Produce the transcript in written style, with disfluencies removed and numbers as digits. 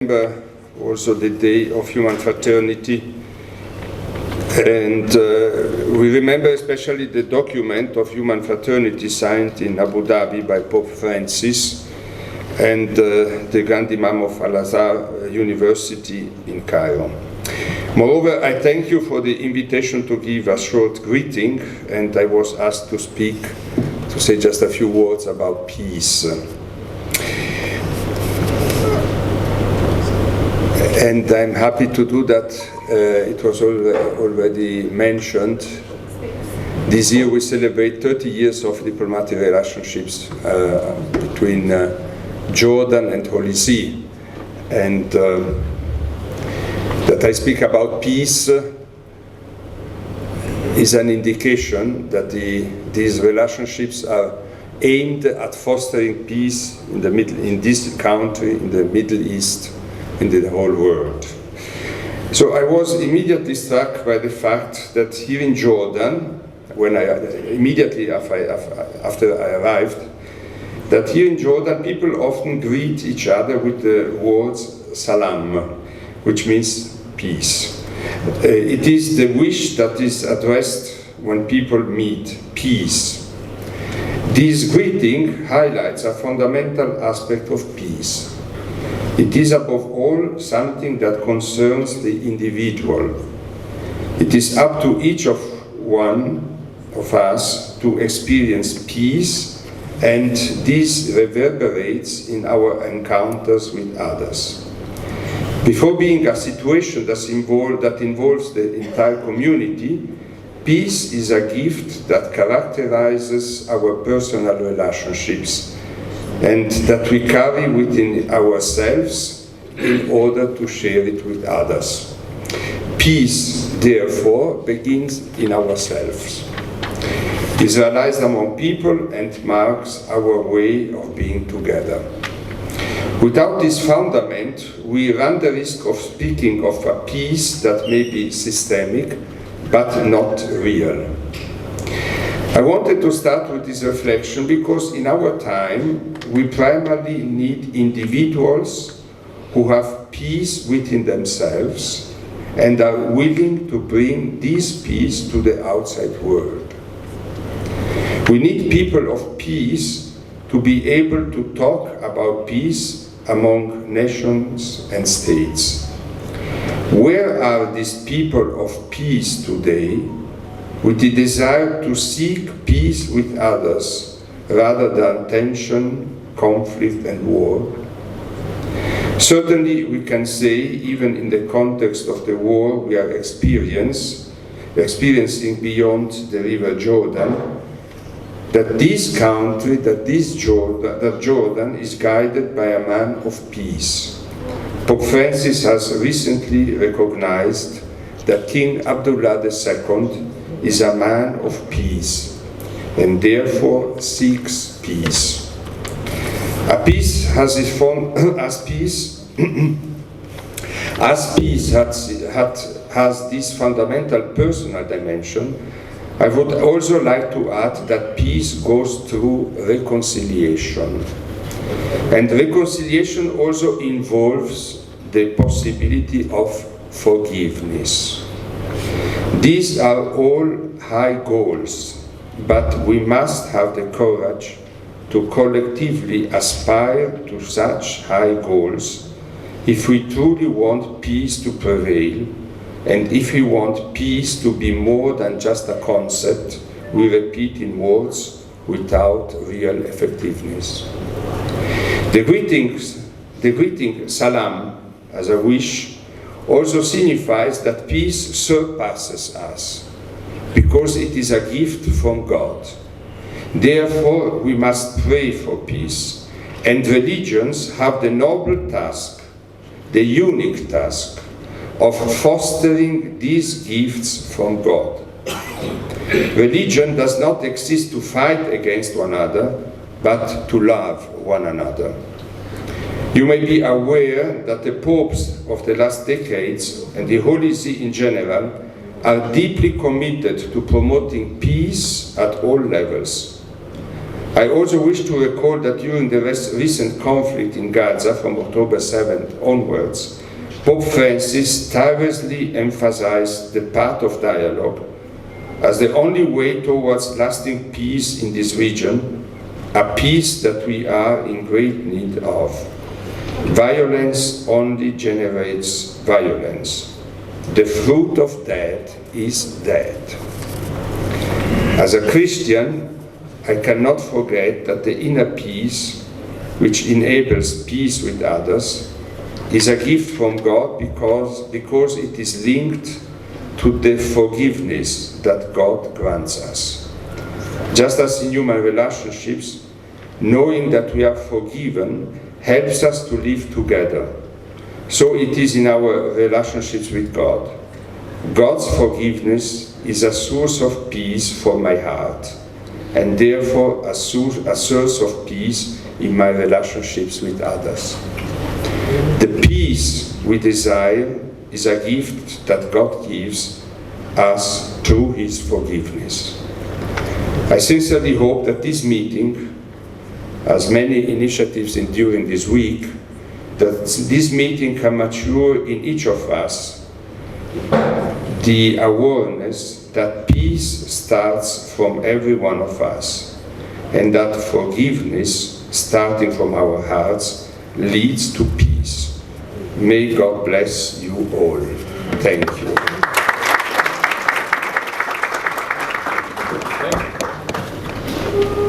Remember also the Day of Human Fraternity, and we remember especially the document of Human Fraternity signed in Abu Dhabi by Pope Francis and the Grand Imam of Al-Azhar University in Cairo. Moreover, I thank you for the invitation to give a short greeting, and I was asked to speak, to say just a few words about peace. And I'm happy to do that. It was already mentioned. This year we celebrate 30 years of diplomatic relationships between Jordan and Holy See. And that I speak about peace is an indication that these relationships are aimed at fostering peace in this country, in the Middle East, in the whole world. So I was immediately struck by the fact that here in Jordan, immediately after I arrived, that here in Jordan people often greet each other with the words salam, which means peace. It is the wish that is addressed when people meet, peace. This greeting highlights a fundamental aspect of peace. It is above all something that concerns the individual. It is up to each one of us to experience peace, and this reverberates in our encounters with others. Before being a situation that involves the entire community, peace is a gift that characterizes our personal relationships and that we carry within ourselves in order to share it with others. Peace, therefore, begins in ourselves, is realized among people, and marks our way of being together. Without this fundament, we run the risk of speaking of a peace that may be systemic, but not real. I wanted to start with this reflection because in our time, we primarily need individuals who have peace within themselves and are willing to bring this peace to the outside world. We need people of peace to be able to talk about peace among nations and states. Where are these people of peace today, with the desire to seek peace with others rather than tension, conflict, and war? Certainly we can say, even in the context of the war we are experiencing beyond the river Jordan, that this country, that Jordan is guided by a man of peace. Pope Francis has recently recognized that King Abdullah II is a man of peace, and therefore seeks peace. A peace has this fundamental personal dimension. I would also like to add that peace goes through reconciliation. And reconciliation also involves the possibility of forgiveness. These are all high goals, but we must have the courage to collectively aspire to such high goals if we truly want peace to prevail, and if we want peace to be more than just a concept we repeat in words without real effectiveness. The greeting salam as a wish also signifies that peace surpasses us, because it is a gift from God. Therefore, we must pray for peace, and religions have the noble task, the unique task, of fostering these gifts from God. Religion does not exist to fight against one another, but to love one another. You may be aware that the popes of the last decades and the Holy See in general are deeply committed to promoting peace at all levels. I also wish to recall that during the recent conflict in Gaza from October 7th onwards, Pope Francis tirelessly emphasized the path of dialogue as the only way towards lasting peace in this region, a peace that we are in great need of. Violence only generates violence. The fruit of death is death. As a Christian, I cannot forget that the inner peace, which enables peace with others, is a gift from God because it is linked to the forgiveness that God grants us. Just as in human relationships, knowing that we are forgiven helps us to live together. So it is in our relationships with God. God's forgiveness is a source of peace for my heart, and therefore a source of peace in my relationships with others. The peace we desire is a gift that God gives us through His forgiveness. I sincerely hope that this meeting, as many initiatives during this week, that this meeting can mature in each of us the awareness that peace starts from every one of us, and that forgiveness, starting from our hearts, leads to peace. May God bless you all. Thank you.